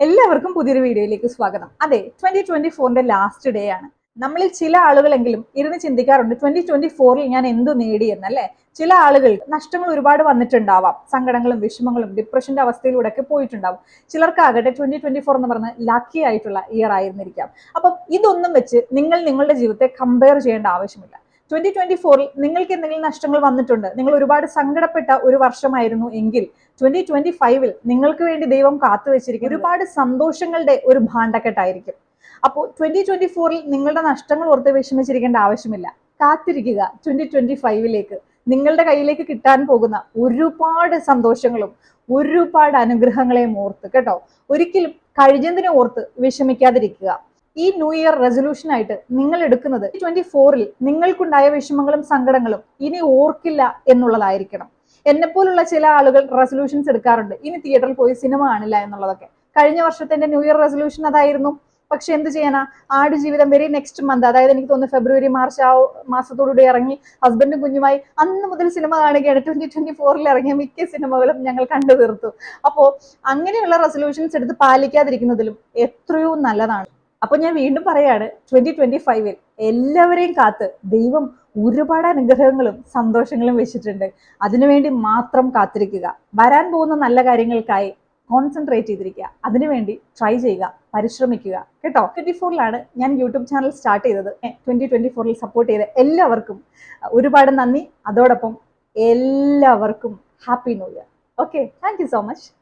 എല്ലാവർക്കും പുതിയൊരു വീഡിയോയിലേക്ക് സ്വാഗതം. അതെ, 2024ന്റെ ലാസ്റ്റ് ഡേ ആണ്. നമ്മളിൽ ചില ആളുകളെങ്കിലും ഇരുന്ന് ചിന്തിക്കാറുണ്ട് 2024ൽ ഞാൻ എന്തു നേടിയെന്നല്ലേ. ചില ആളുകൾ നഷ്ടങ്ങൾ ഒരുപാട് വന്നിട്ടുണ്ടാവാം, സങ്കടങ്ങളും വിഷമങ്ങളും ഡിപ്രഷന്റെ അവസ്ഥയിലൂടെ ഒക്കെ പോയിട്ടുണ്ടാവും. ചിലർക്കാകട്ടെ 2024 എന്ന് പറഞ്ഞ ലക്കി ആയിട്ടുള്ള ഇയർ ആയിരുന്നിരിക്കാം. അപ്പം ഇതൊന്നും വെച്ച് നിങ്ങൾ നിങ്ങളുടെ ജീവിതത്തെ കമ്പയർ ചെയ്യേണ്ട ആവശ്യമില്ല. 2024ൽ നിങ്ങൾക്ക് എന്തെങ്കിലും നഷ്ടങ്ങൾ വന്നിട്ടുണ്ട്, നിങ്ങൾ ഒരുപാട് സങ്കടപ്പെട്ട ഒരു വർഷമായിരുന്നു എങ്കിൽ 2025ൽ നിങ്ങൾക്ക് വേണ്ടി ദൈവം കാത്തുവെച്ചിരിക്കും ഒരുപാട് സന്തോഷങ്ങളുടെ ഒരു ഭാണ്ഡക്കെട്ടായിരിക്കും. അപ്പോൾ 2024ൽ നിങ്ങളുടെ നഷ്ടങ്ങൾ ഓർത്ത് വിഷമിച്ചിരിക്കേണ്ട ആവശ്യമില്ല. കാത്തിരിക്കുക 2025ലേക്ക്. നിങ്ങളുടെ കയ്യിലേക്ക് കിട്ടാൻ പോകുന്ന ഒരുപാട് സന്തോഷങ്ങളും ഒരുപാട് അനുഗ്രഹങ്ങളെയും ഓർത്ത് കേട്ടോ. ഒരിക്കലും കഴിഞ്ഞതിനെ ഓർത്ത് വിഷമിക്കാതിരിക്കുക. ഈ ന്യൂ ഇയർ റെസൊല്യൂഷൻ ആയിട്ട് നിങ്ങൾ എടുക്കുന്നത് 2024ൽ നിങ്ങൾക്കുണ്ടായ വിഷമങ്ങളും സങ്കടങ്ങളും ഇനി ഓർക്കില്ല എന്നുള്ളതായിരിക്കണം. എന്നെപ്പോലുള്ള ചില ആളുകൾ റെസൊല്യൂഷൻസ് എടുക്കാറുണ്ട്, ഇനി തിയേറ്ററിൽ പോയി സിനിമ കാണില്ല എന്നുള്ളതൊക്കെ. കഴിഞ്ഞ വർഷത്തെ ന്യൂ ഇയർ റെസൊല്യൂഷൻ അതായിരുന്നു. പക്ഷെ എന്ത് ചെയ്യാനാ, ആടുജീവിതം വെരി നെക്സ്റ്റ് മന്ത്, അതായത് എനിക്ക് തോന്നുന്നു ഫെബ്രുവരി മാർച്ച് ആ മാസത്തോടുകൂടി ഇറങ്ങി ഹസ്ബൻഡും കുഞ്ഞുമായി അന്ന് മുതൽ സിനിമ കാണുകയാണ്. 2024ൽ ഇറങ്ങിയ മിക്ക സിനിമകളും ഞങ്ങൾ കണ്ടു തീർത്തു. അപ്പോൾ അങ്ങനെയുള്ള റെസൊല്യൂഷൻസ് എടുത്ത് പാലിക്കാതിരിക്കുന്നതിലും എത്രയോ നല്ലതാണ്. അപ്പൊ ഞാൻ വീണ്ടും പറയാണ്, 2025ൽ എല്ലാവരെയും കാത്ത് ദൈവം ഒരുപാട് അനുഗ്രഹങ്ങളും സന്തോഷങ്ങളും വെച്ചിട്ടുണ്ട്. അതിനുവേണ്ടി മാത്രം കാത്തിരിക്കുക. വരാൻ പോകുന്ന നല്ല കാര്യങ്ങൾക്കായി കോൺസെൻട്രേറ്റ് ചെയ്തിരിക്കുക. അതിനുവേണ്ടി ട്രൈ ചെയ്യുക, പരിശ്രമിക്കുക കേട്ടോ. 2024ലാണ് ഞാൻ യൂട്യൂബ് ചാനൽ സ്റ്റാർട്ട് ചെയ്തത്. 2024ൽ സപ്പോർട്ട് ചെയ്ത എല്ലാവർക്കും ഒരുപാട് നന്ദി. അതോടൊപ്പം എല്ലാവർക്കും happy new year. Okay, thank you so much.